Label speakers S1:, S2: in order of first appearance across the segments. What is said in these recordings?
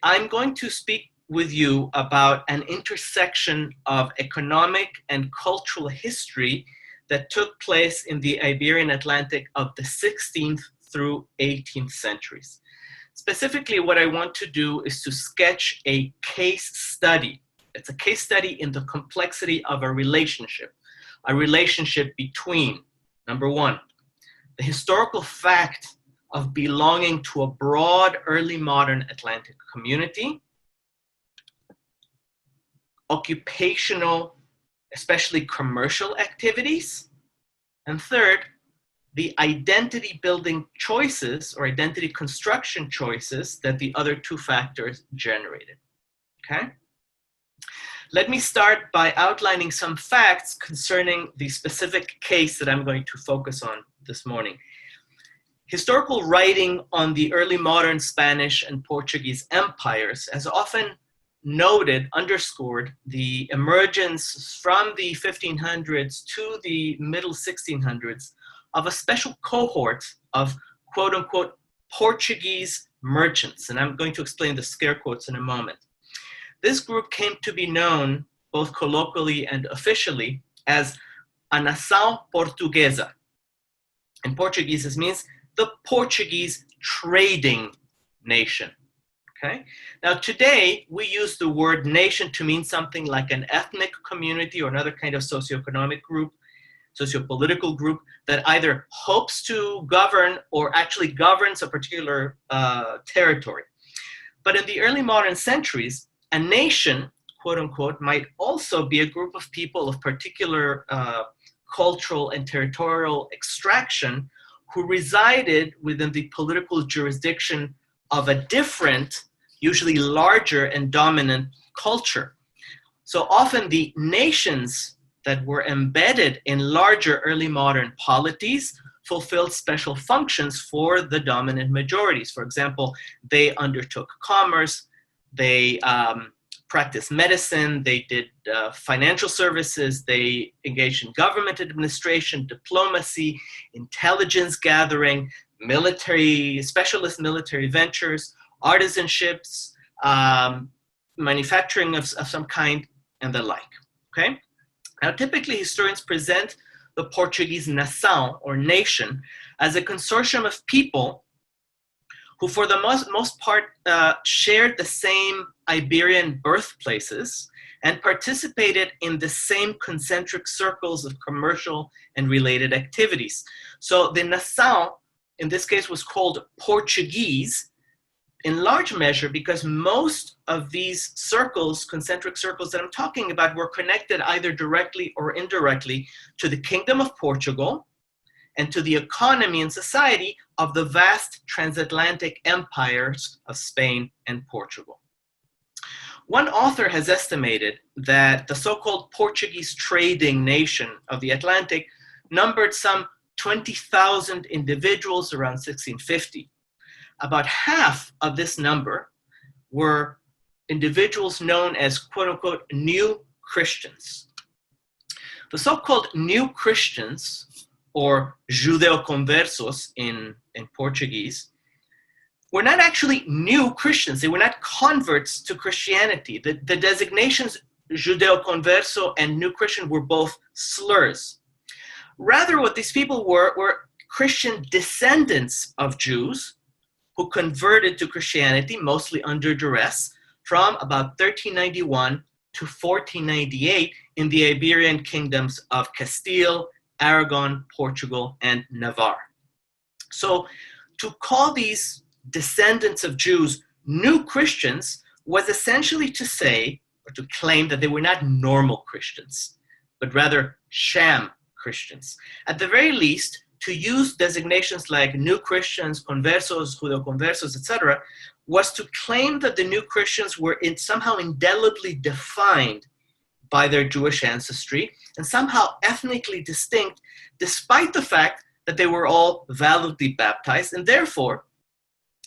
S1: I'm going to speak with you about an intersection of economic and cultural history that took place in the Iberian Atlantic of the 16th through 18th centuries. Specifically, what I want to do is to sketch a case study. It's a case study in the complexity of a relationship between, number one, the historical fact of belonging to a broad early modern Atlantic community, occupational, especially commercial activities, and third, the identity building choices or identity construction choices that the other two factors generated, okay? Let me start by outlining some facts concerning the specific case that I'm going to focus on this morning. Historical writing on the early modern Spanish and Portuguese empires has often underscored the emergence from the 1500s to the middle 1600s of a special cohort of quote unquote Portuguese merchants. And I'm going to explain the scare quotes in a moment. This group came to be known both colloquially and officially as a nação portuguesa. In Portuguese, this means the Portuguese trading nation, okay? Now today, we use the word nation to mean something like an ethnic community or another kind of socioeconomic group, sociopolitical group that either hopes to govern or actually governs a particular territory. But in the early modern centuries, a nation, quote unquote, might also be a group of people of particular cultural and territorial extraction who resided within the political jurisdiction of a different, usually larger and dominant culture. So often the nations that were embedded in larger early modern polities fulfilled special functions for the dominant majorities. For example, they undertook commerce, they practiced medicine, they did financial services, they engaged in government administration, diplomacy, intelligence gathering, specialist military ventures, artisanships, manufacturing of some kind, and the like, okay? Now, typically historians present the Portuguese nação, or nation, as a consortium of people who for the most part shared the same Iberian birthplaces and participated in the same concentric circles of commercial and related activities. So the nação, in this case, was called Portuguese in large measure because most of these circles, concentric circles that I'm talking about, were connected either directly or indirectly to the Kingdom of Portugal and to the economy and society of the vast transatlantic empires of Spain and Portugal. One author has estimated that the so-called Portuguese trading nation of the Atlantic numbered some 20,000 individuals around 1650. About half of this number were individuals known as quote-unquote new Christians. The so-called new Christians, or Judeo-conversos in Portuguese, were not actually new Christians. They were not converts to Christianity. The designations Judeo-converso and new Christian were both slurs. Rather, what these people were Christian descendants of Jews who converted to Christianity, mostly under duress, from about 1391 to 1498 in the Iberian kingdoms of Castile, Aragon, Portugal, and Navarre. So to call these descendants of Jews new Christians was essentially to say, or to claim that they were not normal Christians, but rather sham Christians. At the very least, to use designations like new Christians, conversos, Judeo-conversos, etc., was to claim that the new Christians were somehow indelibly defined by their Jewish ancestry and somehow ethnically distinct, despite the fact that they were all validly baptized, and therefore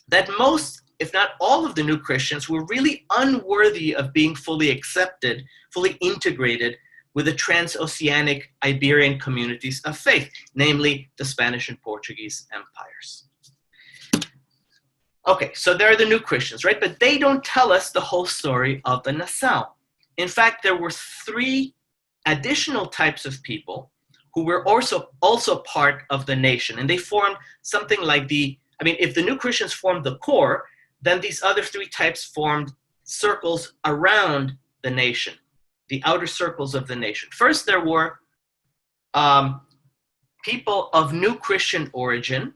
S1: that most, if not all of the new Christians were really unworthy of being fully accepted, fully integrated with the transoceanic Iberian communities of faith, namely the Spanish and Portuguese empires. Okay, so they're the new Christians, right? But they don't tell us the whole story of the Nassau. In fact, there were three additional types of people who were also part of the nation. And they formed something like if the new Christians formed the core, then these other three types formed circles around the nation, the outer circles of the nation. First, there were people of new Christian origin,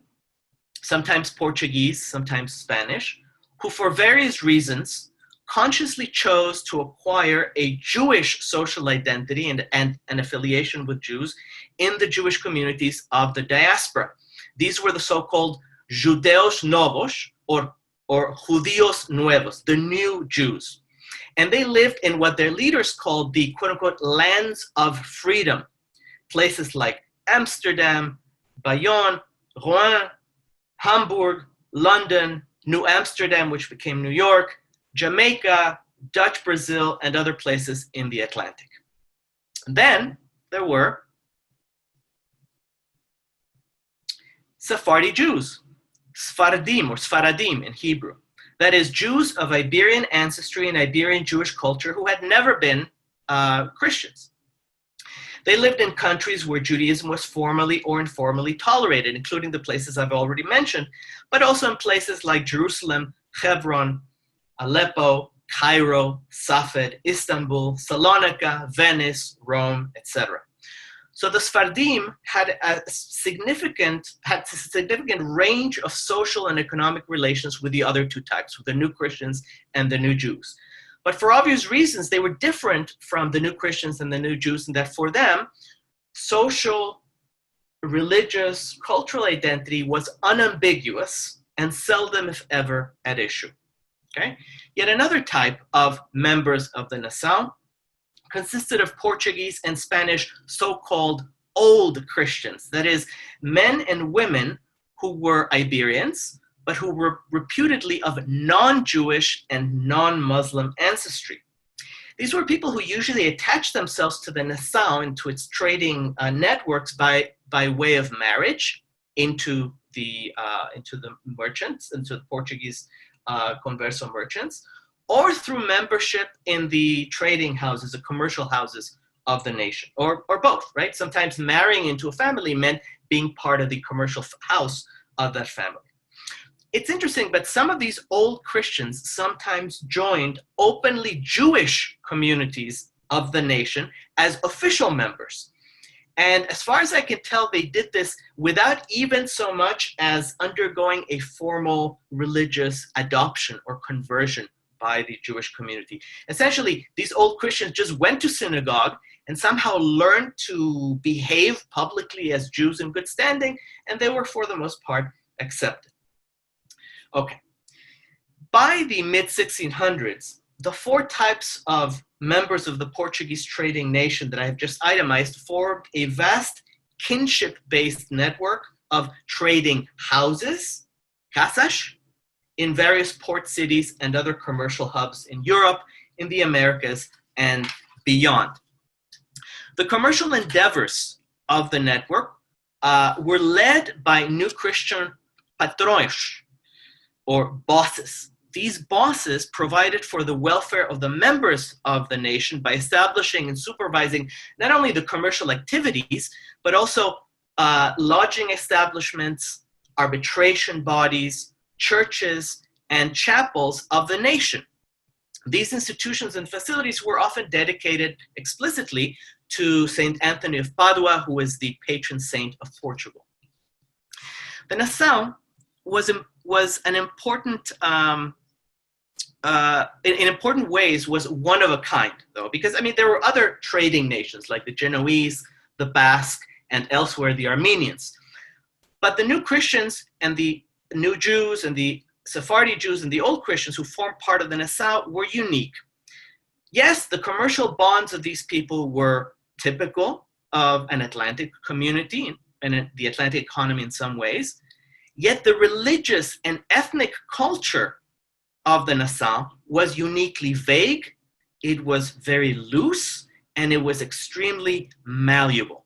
S1: sometimes Portuguese, sometimes Spanish, who for various reasons consciously chose to acquire a Jewish social identity and an affiliation with Jews in the Jewish communities of the diaspora. These were the so-called Judeos Novos, or Judíos Nuevos, the new Jews. And they lived in what their leaders called the quote-unquote lands of freedom, places like Amsterdam, Bayonne, Rouen, Hamburg, London, New Amsterdam, which became New York, Jamaica, Dutch Brazil, and other places in the Atlantic. Then there were Sephardi Jews, Sfaradim or Sfaradim in Hebrew. That is, Jews of Iberian ancestry and Iberian Jewish culture who had never been Christians. They lived in countries where Judaism was formally or informally tolerated, including the places I've already mentioned, but also in places like Jerusalem, Hebron, Aleppo, Cairo, Safed, Istanbul, Salonika, Venice, Rome, etc. So the Sfardim had a significant range of social and economic relations with the other two types, with the new Christians and the new Jews. But for obvious reasons, they were different from the new Christians and the new Jews in that for them, social, religious, cultural identity was unambiguous and seldom, if ever, at issue. Okay? Yet another type of members of the Nassau consisted of Portuguese and Spanish so-called old Christians, that is, men and women who were Iberians, but who were reputedly of non-Jewish and non-Muslim ancestry. These were people who usually attached themselves to the Nassau and to its trading networks by way of marriage into the merchants, into the Portuguese converso merchants, or through membership in the trading houses, the commercial houses of the nation, or both, right? Sometimes marrying into a family meant being part of the commercial house of that family. It's interesting, but some of these old Christians sometimes joined openly Jewish communities of the nation as official members. And as far as I can tell, they did this without even so much as undergoing a formal religious adoption or conversion by the Jewish community. Essentially, these old Christians just went to synagogue and somehow learned to behave publicly as Jews in good standing, and they were, for the most part, accepted. Okay. By the mid-1600s, the four types of members of the Portuguese trading nation that I have just itemized formed a vast kinship-based network of trading houses, casas, in various port cities and other commercial hubs in Europe, in the Americas, and beyond. The commercial endeavors of the network were led by new Christian patrões, or bosses. These bosses provided for the welfare of the members of the nation by establishing and supervising not only the commercial activities, but also lodging establishments, arbitration bodies, churches, and chapels of the nation. These institutions and facilities were often dedicated explicitly to Saint Anthony of Padua, who is the patron saint of Portugal. The Nassau was an important, in important ways, was one of a kind, though, because, there were other trading nations like the Genoese, the Basque, and elsewhere the Armenians. But the new Christians and the new Jews and the Sephardi Jews and the old Christians who formed part of the Nassau were unique. Yes, the commercial bonds of these people were typical of an Atlantic community and the Atlantic economy in some ways, yet the religious and ethnic culture of the Nassau was uniquely vague, it was very loose, and it was extremely malleable.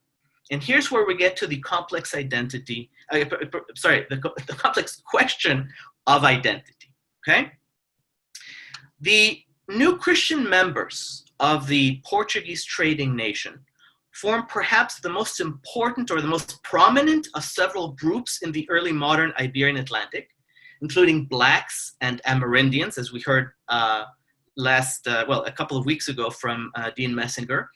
S1: And here's where we get to the complex identity, the complex question of identity, okay? The new Christian members of the Portuguese trading nation form perhaps the most important or the most prominent of several groups in the early modern Iberian Atlantic, including Blacks and Amerindians, as we heard a couple of weeks ago from Dean Messinger.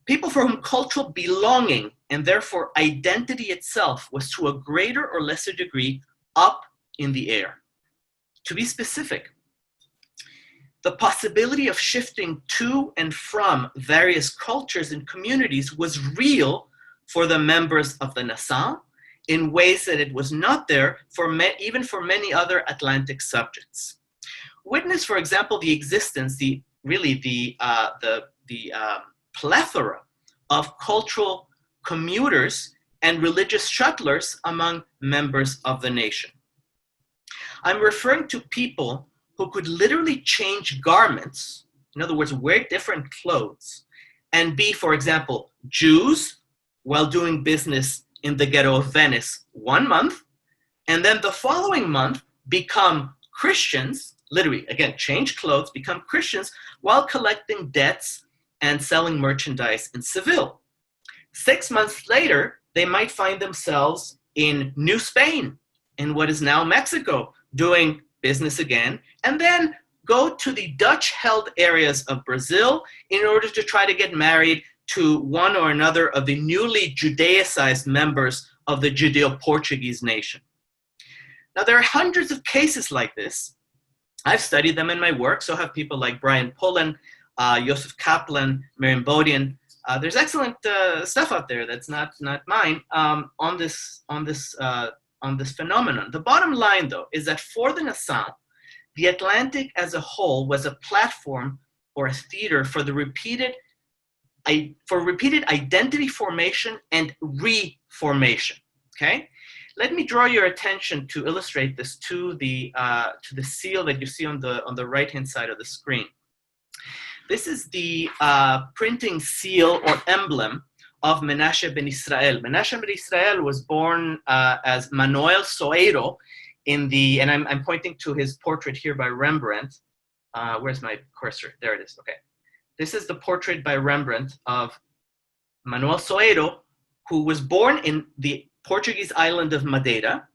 S1: People for whom cultural belonging and therefore identity itself was to a greater or lesser degree up in the air. To be specific, the possibility of shifting to and from various cultures and communities was real for the members of the Nassau in ways that it was not there even for many other Atlantic subjects. Witness, for example, the existence, the plethora of cultural commuters and religious shuttlers among members of the nation. I'm referring to people who could literally change garments, in other words, wear different clothes, and be, for example, Jews while doing business in the ghetto of Venice 1 month, and then the following month become Christians, literally, again, change clothes, become Christians while collecting debts and selling merchandise in Seville. 6 months later, they might find themselves in New Spain, in what is now Mexico, doing business again, and then go to the Dutch-held areas of Brazil in order to try to get married to one or another of the newly Judaicized members of the Judeo-Portuguese nation. Now, there are hundreds of cases like this. I've studied them in my work, so have people like Brian Pullen, Joseph Kaplan, Miriam Bodian. There's excellent stuff out there that's not mine on this phenomenon. The bottom line, though, is that for the Nassau, the Atlantic as a whole was a platform or a theater for the repeated identity formation and reformation. Okay, let me draw your attention to illustrate this to the seal that you see on the right hand side of the screen. This is the printing seal or emblem of Menashe ben Israel. Menashe ben Israel was born as Manuel Soeiro and I'm pointing to his portrait here by Rembrandt. Where's my cursor? There it is, okay. This is the portrait by Rembrandt of Manuel Soeiro, who was born in the Portuguese island of Madeira.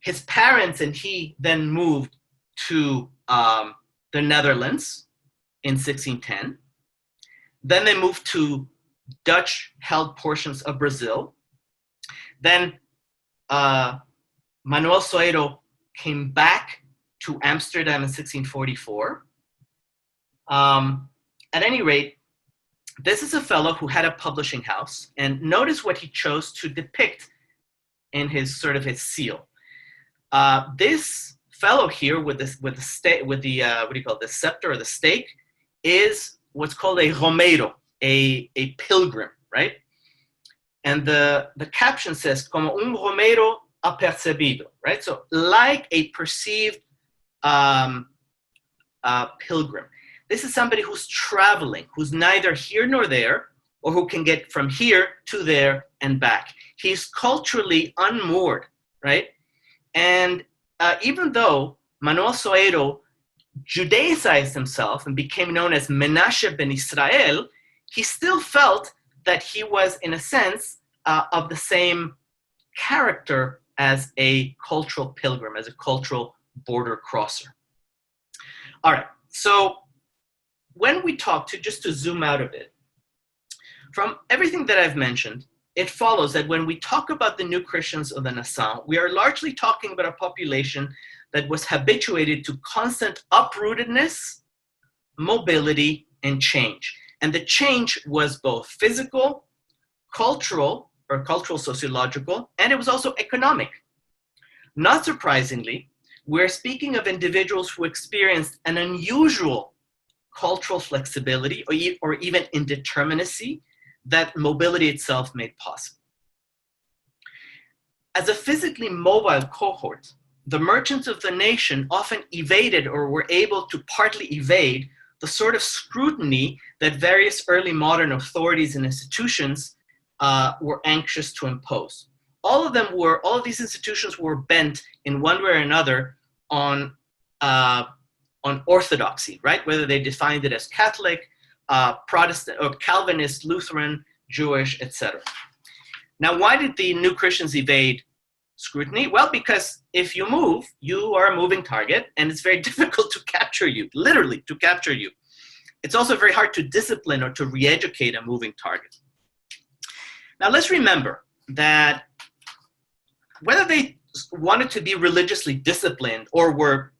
S1: His parents and he then moved to the Netherlands in 1610. Then they moved to Dutch-held portions of Brazil. Then Manuel Soeiro came back to Amsterdam in 1644. At any rate, this is a fellow who had a publishing house, and notice what he chose to depict in his seal. This fellow here with the scepter or the stake is what's called a Romeiro, a pilgrim, right? And the caption says, como un Romeiro apercebido, right? So like a perceived pilgrim. This is somebody who's traveling, who's neither here nor there, or who can get from here to there and back. He's culturally unmoored, right? And even though Manuel Soeiro Judaicized himself and became known as Menashe ben Israel, he still felt that he was, in a sense, of the same character as a cultural pilgrim, as a cultural border crosser. All right, so when we talk just to zoom out a bit, from everything that I've mentioned, it follows that when we talk about the new Christians of the Nassau, we are largely talking about a population that was habituated to constant uprootedness, mobility, and change. And the change was both physical, cultural sociological, and it was also economic. Not surprisingly, we're speaking of individuals who experienced an unusual cultural flexibility or even indeterminacy that mobility itself made possible. As a physically mobile cohort, the merchants of the nation often evaded or were able to partly evade the sort of scrutiny that various early modern authorities and institutions were anxious to impose. all of these institutions were bent in one way or another on orthodoxy, right? Whether they defined it as Catholic, Protestant, or Calvinist, Lutheran, Jewish, etc. Now, why did the new Christians evade scrutiny? Well, because if you move, you are a moving target, and it's very difficult to capture you, literally to capture you. It's also very hard to discipline or to re-educate a moving target. Now, let's remember that whether they wanted to be religiously disciplined or were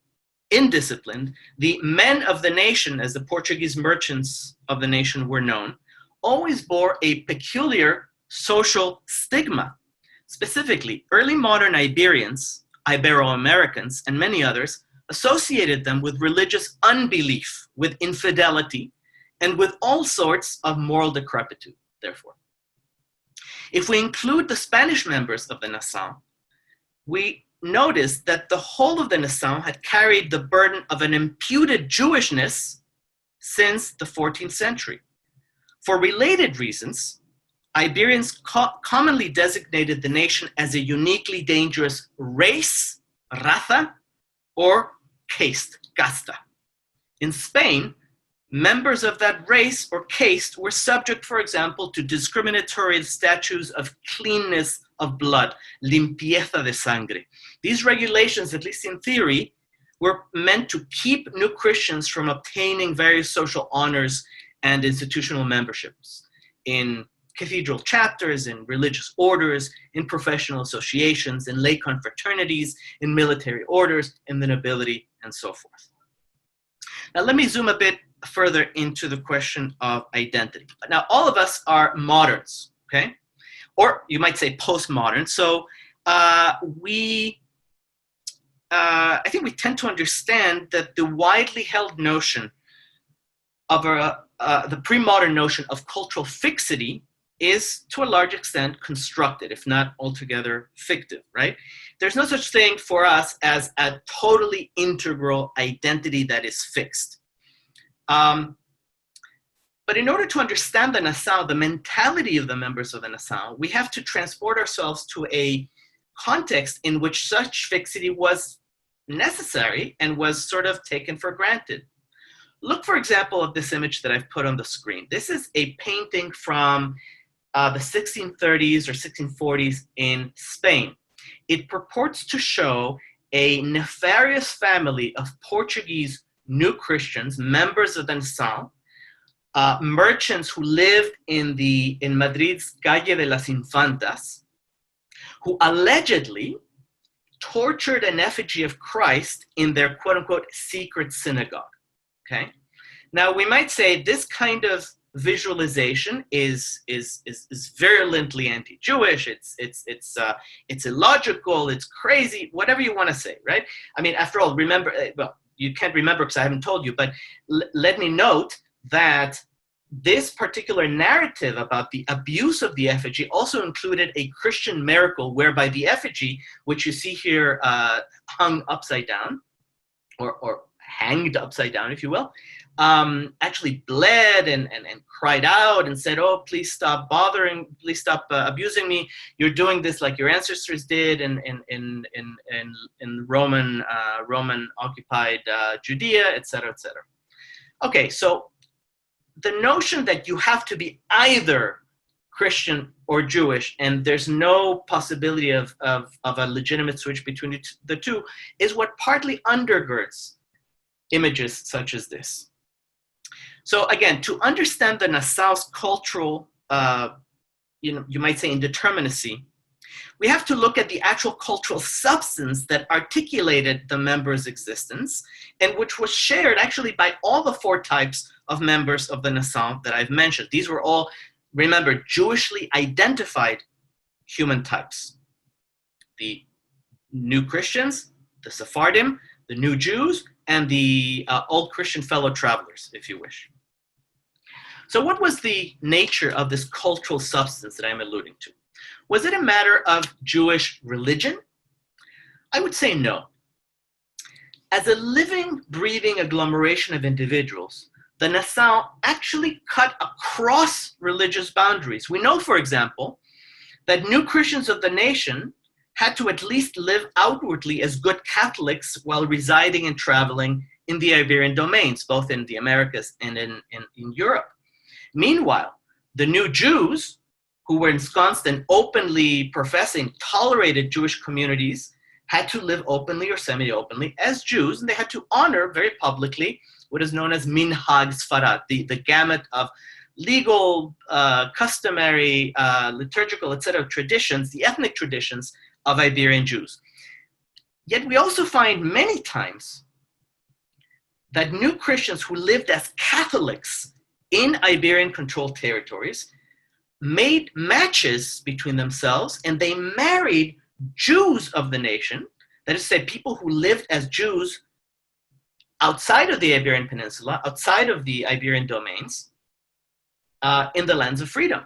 S1: indisciplined, the men of the nation, as the Portuguese merchants of the nation were known, always bore a peculiar social stigma. Specifically, early modern Iberians, Ibero-Americans, and many others associated them with religious unbelief, with infidelity, and with all sorts of moral decrepitude, therefore. If we include the Spanish members of the Nação, we notice that the whole of the Nação had carried the burden of an imputed Jewishness since the 14th century. For related reasons, Iberians commonly designated the nation as a uniquely dangerous race, raza, or caste, casta. In Spain, members of that race or caste were subject, for example, to discriminatory statutes of cleanness of blood, limpieza de sangre. These regulations, at least in theory, were meant to keep new Christians from obtaining various social honors and institutional memberships in cathedral chapters, in religious orders, in professional associations, in lay confraternities, in military orders, in the nobility, and so forth. Now, let me zoom a bit further into the question of identity. Now, all of us are moderns, okay? Or you might say postmodern. So I think we tend to understand that the widely held notion of the pre-modern notion of cultural fixity is to a large extent constructed, if not altogether fictive, right? There's no such thing for us as a totally integral identity that is fixed. But in order to understand the Nação, the mentality of the members of the Nação, we have to transport ourselves to a context in which such fixity was necessary and was sort of taken for granted. Look, for example, at this image that I've put on the screen. This is a painting from the 1630s or 1640s in Spain. It purports to show a nefarious family of Portuguese new Christians, members of the Nação, merchants who lived in Madrid's Calle de las Infantas, who allegedly tortured an effigy of Christ in their quote-unquote secret synagogue, okay? Now, we might say this kind of visualization is virulently anti-Jewish, it's illogical, it's crazy, whatever you want to say, right? I mean, after all, remember, well, you can't remember because I haven't told you, but let me note that this particular narrative about the abuse of the effigy also included a Christian miracle whereby the effigy, which you see here hung upside down, or hanged upside down, if you will, actually bled and cried out and said, "Oh, please stop bothering, please stop abusing me. You're doing this like your ancestors did in Roman occupied Judea, etc., etc." Okay, so the notion that you have to be either Christian or Jewish, and there's no possibility of a legitimate switch between the two, is what partly undergirds images such as this. So again, to understand the Nação's cultural, you might say indeterminacy, we have to look at the actual cultural substance that articulated the members' existence, and which was shared actually by all the four types of members of the Nação that I've mentioned. These were all, remember, Jewishly identified human types. The new Christians, the Sephardim, the new Jews, and the old Christian fellow travelers, if you wish. So what was the nature of this cultural substance that I'm alluding to? Was it a matter of Jewish religion? I would say no. As a living, breathing agglomeration of individuals, the Nação actually cut across religious boundaries. We know, for example, that new Christians of the nation had to at least live outwardly as good Catholics while residing and traveling in the Iberian domains, both in the Americas and in Europe. Meanwhile, the new Jews, who were ensconced in openly professing, tolerated Jewish communities, had to live openly or semi-openly as Jews, and they had to honor very publicly what is known as minhag Sfarad, the gamut of legal, customary, liturgical, etc. traditions, the ethnic traditions of Iberian Jews. Yet we also find many times that new Christians who lived as Catholics in Iberian-controlled territories made matches between themselves, and they married Jews of the nation, that is to say, people who lived as Jews outside of the Iberian Peninsula, outside of the Iberian domains, in the lands of freedom.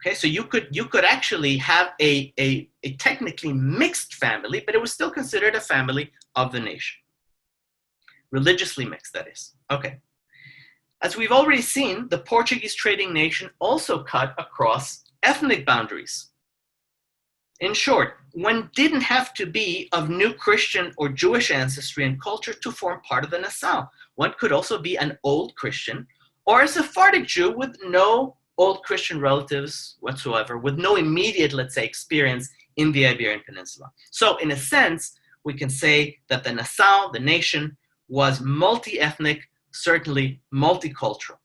S1: Okay, so you could actually have a technically mixed family, but it was still considered a family of the nation. Religiously mixed, that is. Okay. As we've already seen, the Portuguese trading nation also cut across ethnic boundaries. In short, one didn't have to be of new Christian or Jewish ancestry and culture to form part of the Nação. One could also be an old Christian or a Sephardic Jew with no old Christian relatives whatsoever, with no immediate, let's say, experience in the Iberian Peninsula. So in a sense, we can say that the Nação, the nation, was multi-ethnic, certainly multicultural.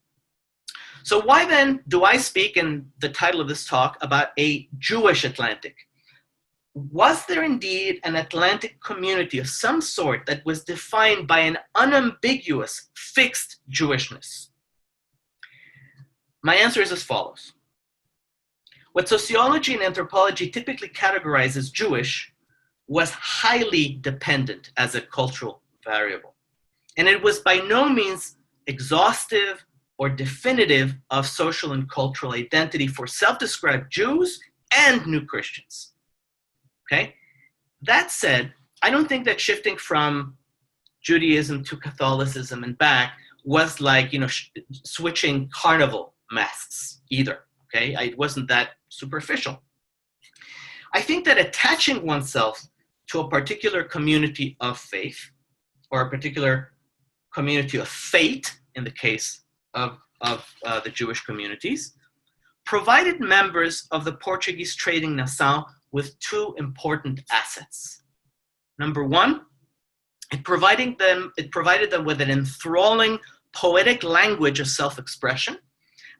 S1: So why then do I speak in the title of this talk about a Jewish Atlantic? Was there indeed an Atlantic community of some sort that was defined by an unambiguous, fixed Jewishness? My answer is as follows. What sociology and anthropology typically categorize as Jewish was highly dependent as a cultural variable. And it was by no means exhaustive or definitive of social and cultural identity for self-described Jews and new Christians. Okay? That said, I don't think that shifting from Judaism to Catholicism and back was like, switching carnival masks either. Okay? It wasn't that superficial. I think that attaching oneself to a particular community of faith or a particular community of fate, in the case of the Jewish communities, provided members of the Portuguese trading Nação with two important assets. Number one, it provided them with an enthralling poetic language of self-expression,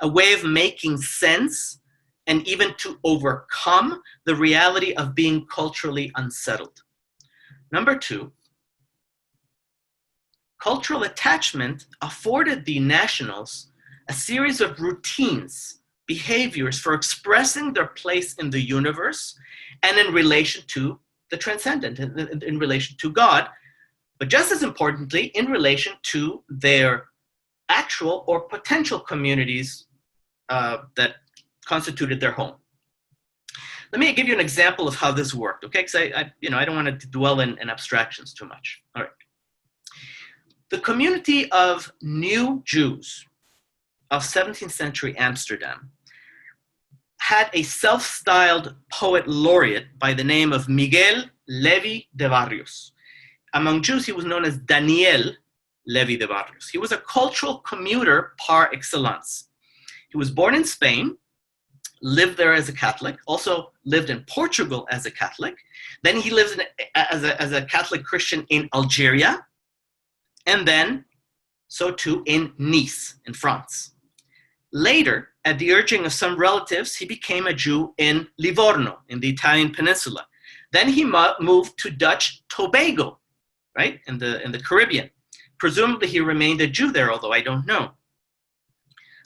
S1: a way of making sense and even to overcome the reality of being culturally unsettled. Number two, cultural attachment afforded the nationals a series of routines, behaviors for expressing their place in the universe and in relation to the transcendent, in relation to God, but just as importantly, in relation to their actual or potential communities that constituted their home. Let me give you an example of how this worked, okay? Because I don't want to dwell in abstractions too much. All right. The community of new Jews of 17th century Amsterdam had a self-styled poet laureate by the name of Miguel Levi de Barrios. Among Jews, he was known as Daniel Levi de Barrios. He was a cultural commuter par excellence. He was born in Spain, lived there as a Catholic, also lived in Portugal as a Catholic. Then he lives as a Catholic Christian in Algeria, and then so too in Nice, in France. Later, at the urging of some relatives, he became a Jew in Livorno, in the Italian peninsula. Then he moved to Dutch Tobago, right, in the Caribbean. Presumably he remained a Jew there, although I don't know.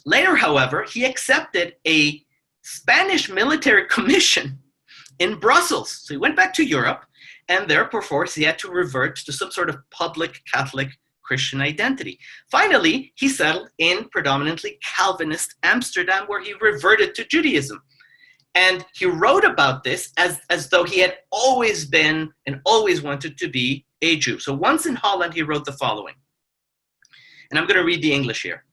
S1: Later, however, he accepted a Spanish military commission in Brussels. So he went back to Europe, and there, perforce, he had to revert to some sort of public Catholic Christian identity. Finally, he settled in predominantly Calvinist Amsterdam, where he reverted to Judaism. And he wrote about this as though he had always been and always wanted to be a Jew. So once in Holland, he wrote the following. And I'm going to read the English here.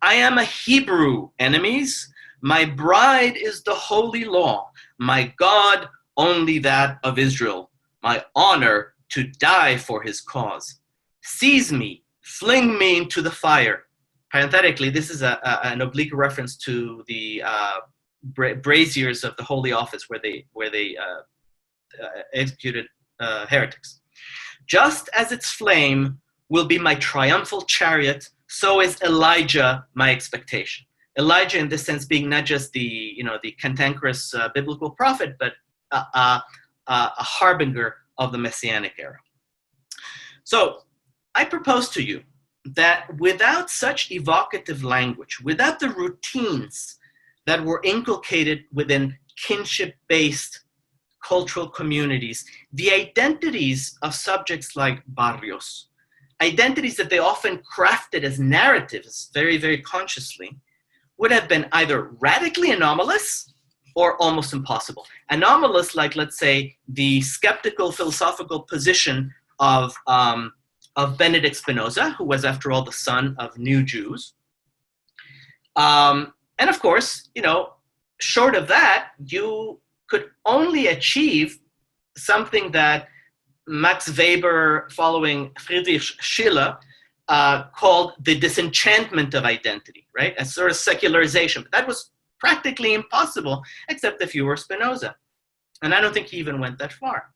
S1: I am a Hebrew, enemies. My bride is the holy law, my God only that of Israel, my honor to die for his cause. Seize me, fling me into the fire. Parenthetically, this is an oblique reference to the braziers of the Holy Office where they executed heretics. Just as its flame will be my triumphal chariot, so is Elijah my expectation. Elijah, in this sense, being not just the cantankerous biblical prophet, but a harbinger of the Messianic era. So I propose to you that without such evocative language, without the routines that were inculcated within kinship-based cultural communities, the identities of subjects like barrios, identities that they often crafted as narratives very, very consciously, would have been either radically anomalous or almost impossible. Anomalous, like, let's say, the skeptical philosophical position of Benedict Spinoza, who was, after all, the son of new Jews. And of course, short of that, you could only achieve something that Max Weber, following Friedrich Schiller, called the disenchantment of identity, right? A sort of secularization. But that was practically impossible, except if you were Spinoza. And I don't think he even went that far.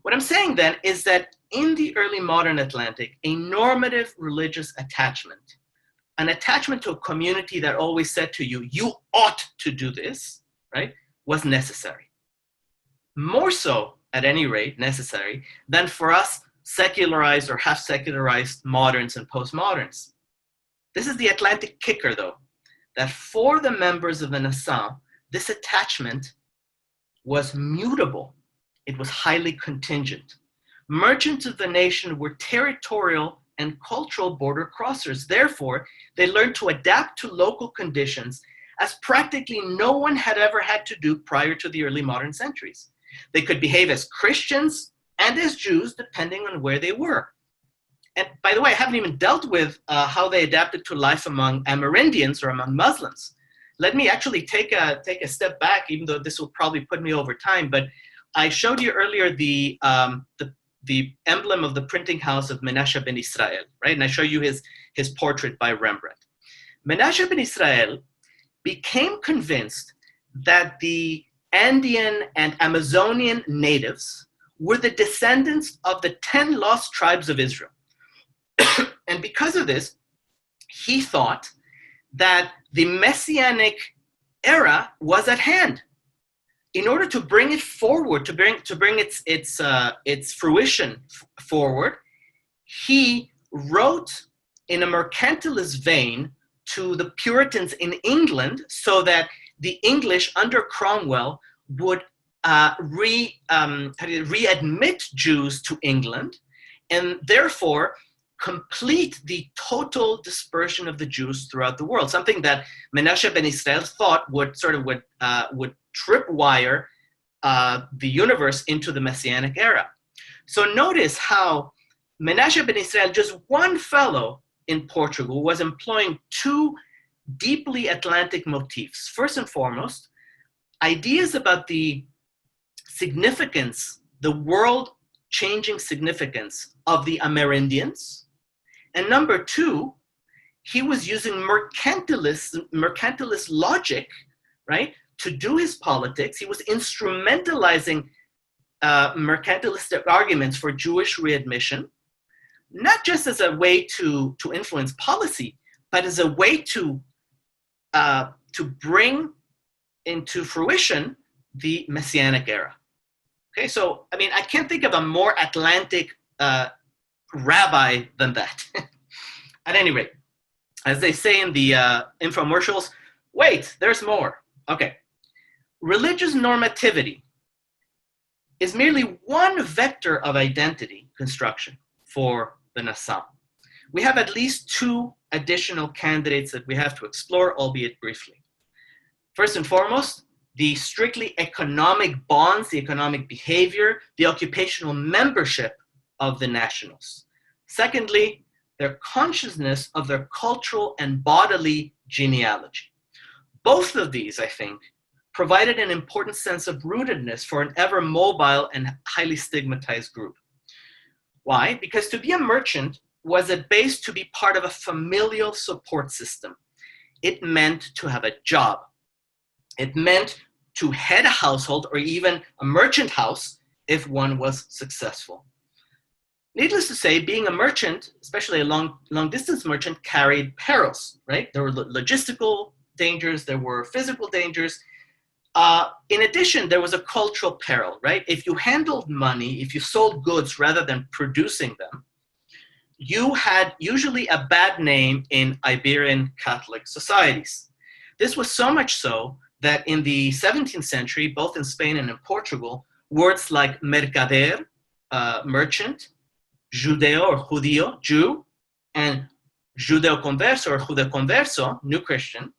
S1: What I'm saying then is that in the early modern Atlantic, a normative religious attachment, an attachment to a community that always said to you, you ought to do this, right, was necessary. More so, at any rate, necessary than for us secularized or half-secularized moderns and postmoderns. This is the Atlantic kicker, though, that for the members of the Nassau, this attachment was mutable. It was highly contingent. Merchants of the nation were territorial and cultural border crossers. Therefore, they learned to adapt to local conditions as practically no one had ever had to do prior to the early modern centuries. They could behave as Christians and as Jews, depending on where they were. And by the way, I haven't even dealt with how they adapted to life among Amerindians or among Muslims. Let me actually take a step back, even though this will probably put me over time. But I showed you earlier the emblem of the printing house of Menashe ben Israel, right? And I show you his portrait by Rembrandt. Menashe ben Israel became convinced that the Andean and Amazonian natives were the descendants of the 10 lost tribes of Israel. And because of this, he thought that the Messianic era was at hand. In order to bring it forward, to bring its fruition forward, he wrote in a mercantilist vein to the Puritans in England so that the English under Cromwell would readmit Jews to England, and therefore complete the total dispersion of the Jews throughout the world. Something that Menashe ben Israel thought would tripwire the universe into the Messianic era. So notice how Menashe ben Israel, just one fellow in Portugal, was employing two deeply Atlantic motifs. First and foremost, ideas about the significance, the world-changing significance of the Amerindians. And number two, he was using mercantilist logic, right, to do his politics. He was instrumentalizing mercantilistic arguments for Jewish readmission, not just as a way to influence policy, but as a way to bring into fruition the Messianic era. Okay, so, I mean, I can't think of a more Atlantic rabbi than that. At any rate, as they say in the infomercials, wait, there's more. Okay, religious normativity is merely one vector of identity construction for the Nassau. We have at least two additional candidates that we have to explore, albeit briefly. First and foremost, the strictly economic bonds, the economic behavior, the occupational membership of the nationals. Secondly, their consciousness of their cultural and bodily genealogy. Both of these, I think, provided an important sense of rootedness for an ever mobile and highly stigmatized group. Why? Because to be a merchant was at base to be part of a familial support system. It meant to have a job. It meant to head a household or even a merchant house if one was successful. Needless to say, being a merchant, especially a long distance merchant, carried perils, right? There were logistical dangers, there were physical dangers. In addition, there was a cultural peril, right? If you handled money, if you sold goods rather than producing them, you had usually a bad name in Iberian Catholic societies. This was so much so that in the 17th century, both in Spain and in Portugal, words like mercader, merchant, judeo or judío, Jew, and judeo converso or judeo converso, new Christian,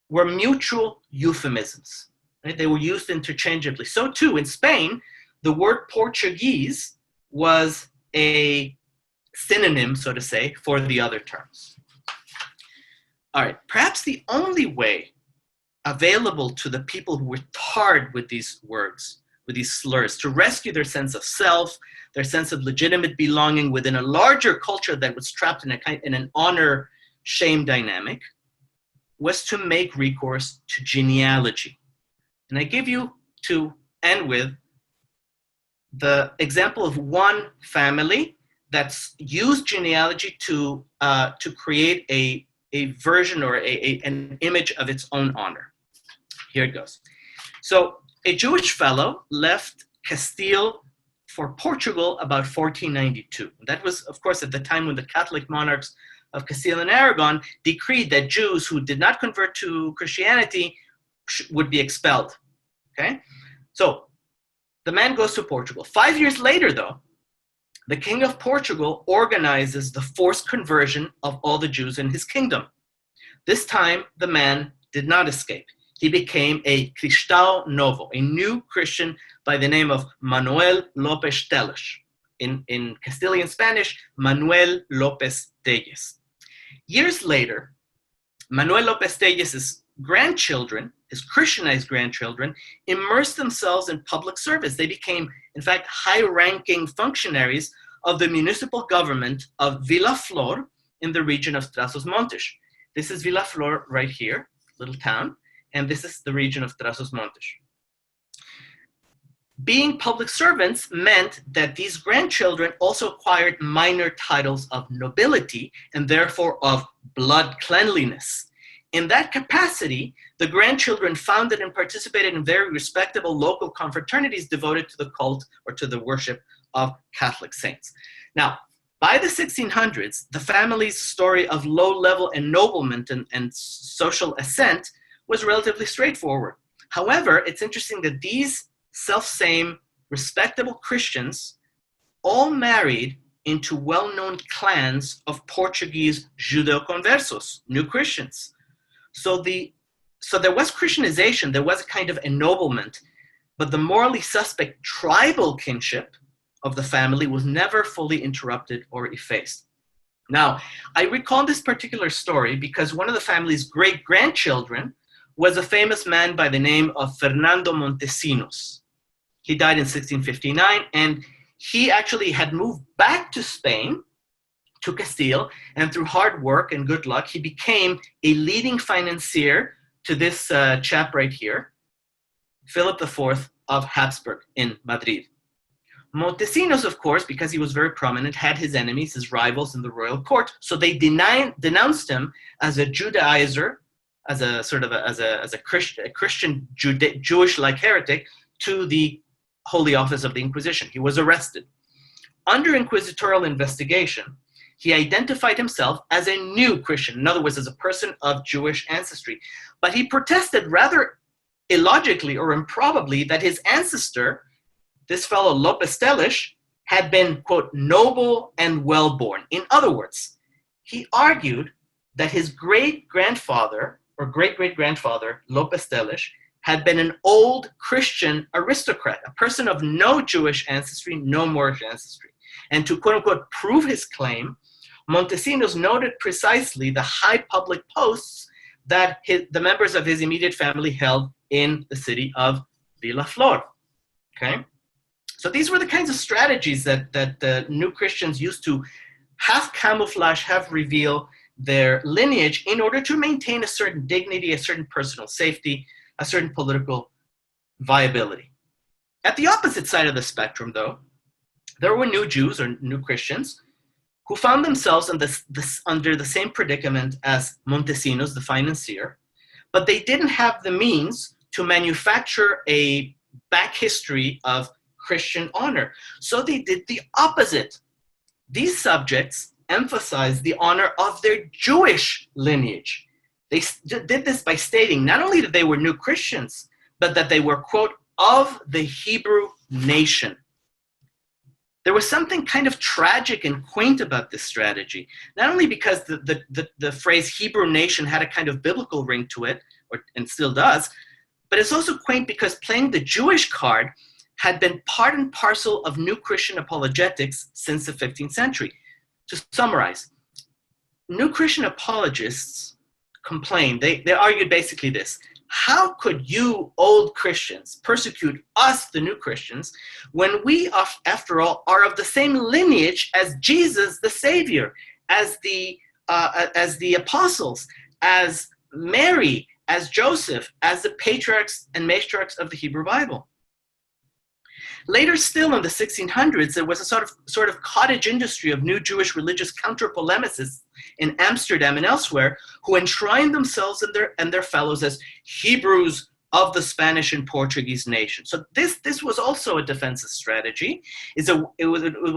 S1: were mutual euphemisms. Right? They were used interchangeably. So too, in Spain, the word Portuguese was a synonym, so to say, for the other terms. All right, perhaps the only way available to the people who were tarred with these words, with these slurs, to rescue their sense of self, their sense of legitimate belonging within a larger culture that was trapped in an honor-shame dynamic, was to make recourse to genealogy. And I give you, to end with, the example of one family that's used genealogy to create a version or an image of its own honor. Here it goes. So a Jewish fellow left Castile for Portugal about 1492. That was, of course, at the time when the Catholic monarchs of Castile and Aragon decreed that Jews who did not convert to Christianity would be expelled. Okay? So the man goes to Portugal. 5 years later, though, the king of Portugal organizes the forced conversion of all the Jews in his kingdom. This time, the man did not escape. He became a Cristão Novo, a new Christian by the name of Manuel López Teles. In Castilian Spanish, Manuel López Telles. Years later, Manuel López Telles' grandchildren, his Christianized grandchildren, immersed themselves in public service. They became, in fact, high-ranking functionaries of the municipal government of Vilaflor in the region of Trás-os-Montes. This is Vilaflor right here, little town, and this is the region of Trás-os-Montes. Being public servants meant that these grandchildren also acquired minor titles of nobility and therefore of blood cleanliness. In that capacity, the grandchildren founded and participated in very respectable local confraternities devoted to the cult or to the worship of Catholic saints. Now, by the 1600s, the family's story of low-level ennoblement and social ascent was relatively straightforward. However, it's interesting that these self-same respectable Christians all married into well-known clans of Portuguese Judeo-conversos, new Christians. So there was Christianization, there was a kind of ennoblement, but the morally suspect tribal kinship of the family was never fully interrupted or effaced. Now, I recall this particular story because one of the family's great-grandchildren was a famous man by the name of Fernando Montesinos. He died in 1659, and he actually had moved back to Spain, to Castile, and through hard work and good luck, he became a leading financier to this chap right here, Philip IV of Habsburg in Madrid. Montesinos, of course, because he was very prominent, had his enemies, his rivals in the royal court, so they denounced him as a Judaizer, as a sort of as a Christian Jewish-like heretic to the Holy Office of the Inquisition. He was arrested. Under inquisitorial investigation, he identified himself as a new Christian, in other words, as a person of Jewish ancestry. But he protested rather illogically or improbably that his ancestor, this fellow López Teles, had been, quote, noble and well-born. In other words, he argued that his great-grandfather or great-great-grandfather, López Teles, had been an old Christian aristocrat, a person of no Jewish ancestry, no Moorish ancestry. And to, quote-unquote, prove his claim, Montesinos noted precisely the high public posts that the members of his immediate family held in the city of Villaflor. Okay? So these were the kinds of strategies that the new Christians used to half camouflage, half reveal their lineage in order to maintain a certain dignity, a certain personal safety, a certain political viability. At the opposite side of the spectrum, though, there were new Jews or new Christians who found themselves under the same predicament as Montesinos, the financier, but they didn't have the means to manufacture a back history of Christian honor. So they did the opposite. These subjects emphasized the honor of their Jewish lineage. They did this by stating not only that they were new Christians, but that they were, quote, of the Hebrew nation. There was something kind of tragic and quaint about this strategy, not only because the phrase Hebrew nation had a kind of biblical ring to it, and still does, but it's also quaint because playing the Jewish card had been part and parcel of new Christian apologetics since the 15th century. To summarize, new Christian apologists complained, they argued basically this: how could you old Christians persecute us, the new Christians, when we, after all, are of the same lineage as Jesus, the Savior, as the apostles, as Mary, as Joseph, as the patriarchs and matriarchs of the Hebrew Bible? Later still in the 1600s, there was a sort of cottage industry of new Jewish religious counter-polemicists in Amsterdam and elsewhere who enshrined themselves and their fellows as Hebrews of the Spanish and Portuguese nation. So this was also a defensive strategy. It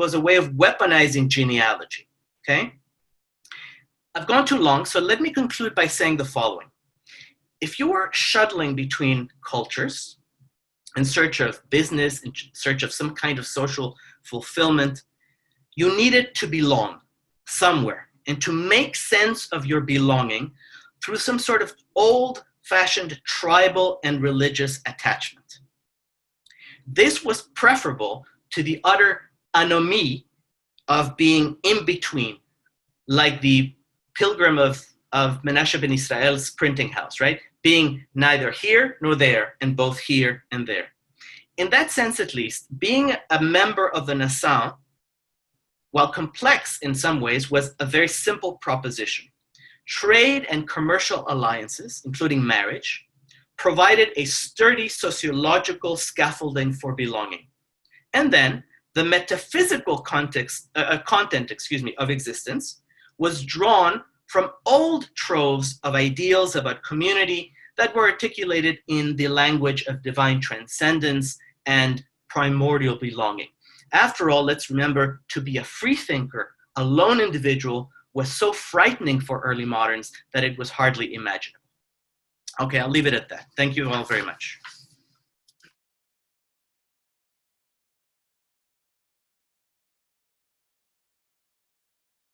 S1: was a way of weaponizing genealogy, okay? I've gone too long, so let me conclude by saying the following. If you were shuttling between cultures, in search of business, in search of some kind of social fulfillment, you needed to belong somewhere and to make sense of your belonging through some sort of old-fashioned tribal and religious attachment. This was preferable to the utter anomie of being in between, like the pilgrim of Menashe ben Israel's printing house, right? Being neither here nor there, and both here and there. In that sense, at least, being a member of the Nation, while complex in some ways, was a very simple proposition. Trade and commercial alliances, including marriage, provided a sturdy sociological scaffolding for belonging. And then the metaphysical content of existence was drawn from old troves of ideals about community that were articulated in the language of divine transcendence and primordial belonging. After all, let's remember, to be a free thinker, a lone individual, was so frightening for early moderns that it was hardly imaginable. Okay, I'll leave it at that. Thank you all very much.